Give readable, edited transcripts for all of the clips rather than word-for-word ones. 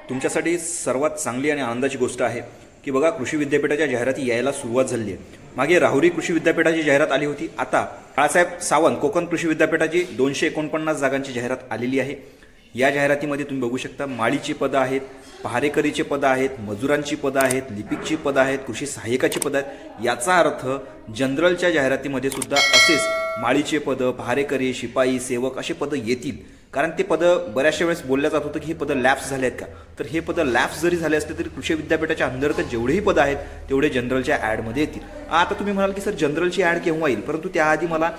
तुमच्यासाठी सर्वात चांगली आणि आनंदाची गोष्ट आहे की बघा, कृषी विद्यापीठाच्या जाहिराती यायला सुरुवात झाली आहे. मागे राहुरी कृषी विद्यापीठाची जाहिरात आली होती. आता बाळासाहेब सावंत कोकण कृषी विद्यापीठाची 249 जागांची जाहिरात आलेली आहे. या जाहिरातीमध्ये तुम्ही बघू शकता माळीची पदं आहेत, पहारेकरीचे पदं आहेत, मजुरांची पदं आहेत, लिपिकची पदं आहेत, कृषी सहाय्यकाची पदं आहेत. याचा अर्थ जनरलच्या जाहिरातीमध्ये सुद्धा असेच माळीचे पदं, पहारेकरी, शिपाई, सेवक असे पदं येतील. कारण ते पदं बऱ्याचशा वेळेस बोलल्या जात होतं की हे पदं लॅप्स झाले आहेत का, तर हे पदं लॅप्स जरी झाले असले तरी कृषी विद्यापीठाच्या अंतर्गत जेवढेही पदं आहेत तेवढे जनरलच्या ॲडमध्ये येतील. आता तुम्ही म्हणाल की सर जनरलची ॲड केव्हा येईल, परंतु त्याआधी मला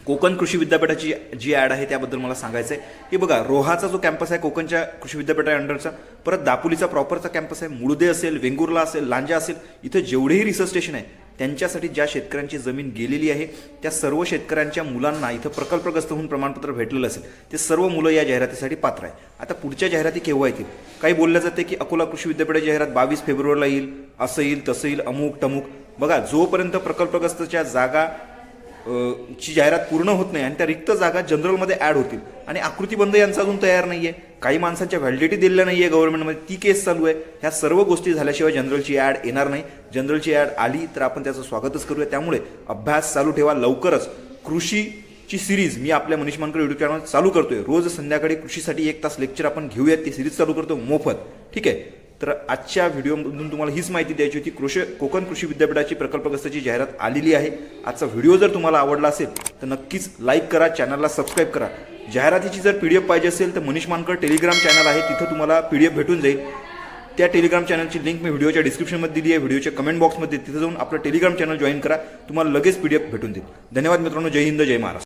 कोकण कृषी विद्यापीठाची जी ॲड आहे त्याबद्दल मला सांगायचं आहे की बघा, रोहाचा जो कॅम्पस आहे कोकणच्या कृषी विद्यापीठा अंडरचा, परत दापोलीचा प्रॉपरचा कॅम्पस आहे, मुळदे असेल, वेंगुर्ला असेल, लांजा असेल, इथं जेवढेही रिसर्च स्टेशन आहे त्यांच्यासाठी ज्या शेतकऱ्यांची जमीन गेलेली आहे त्या सर्व शेतकऱ्यांच्या मुलांना इथं प्रकल्पग्रस्त होऊन प्रमाणपत्र भेटलेलं असेल ते सर्व मुलं या जाहिरातीसाठी पात्र आहे. आता पुढच्या जाहिराती केव्हा येतील, काही बोललं जाते की अकोला कृषी विद्यापीठाची जाहिरात 22 फेब्रुवारीला येईल, असं येईल तसं येईल, अमुक टमुक. बघा, जोपर्यंत प्रकल्पग्रस्तच्या जागा ची जाहिरात पूर्ण होत नाही आणि त्या रिक्त जागा जनरलमध्ये ॲड होतील आणि आकृतीबंध यांचा अजून तयार नाही आहे, काही माणसांच्या व्हॅलिडिटी दिलेल्या नाही आहे गव्हर्नमेंटमध्ये, ती केस चालू आहे. ह्या सर्व गोष्टी झाल्याशिवाय जनरलची ॲड येणार नाही. जनरलची ॲड आली तर आपण त्याचं स्वागतच करूया. त्यामुळे अभ्यास चालू ठेवा. लवकरच कृषीची सिरीज मी आपल्या मनीष मानकर युट्यूब चॅनल चालू करतोय. रोज संध्याकाळी कृषीसाठी 1 तास लेक्चर आपण घेऊयात. ती सिरीज चालू करतो मोफत. ठीक आहे. तर आजच्या व्हिडिओमधून तुम्हाला हीच माहिती द्यायची होती. कोकण कृषी विद्यापीठाची प्रकल्पग्रस्ताची जाहिरात आलेली आहे. आजचा व्हिडिओ जर तुम्हाला आवडला असेल तर नक्कीच लाईक करा, चॅनलला सबस्क्राईब करा. जाहिरातीची जर PDF पाहिजे असेल तर मनीष मानकर टेलिग्राम चॅनल आहे, तिथं तुम्हाला PDF भेटून जाईल. त्या टेलिग्राम चॅनलची लिंक मी व्हिडिओच्या डिस्क्रिप्शनमध्ये दिली आहे, व्हिडिओच्या कमेंट बॉक्समध्ये. तिथं जाऊन आपलं टेलिग्राम चॅनल जॉईन करा, तुम्हाला लगेच PDF भेटून देईल. धन्यवाद मित्रांनो. जय हिंद, जय महाराष्ट्र.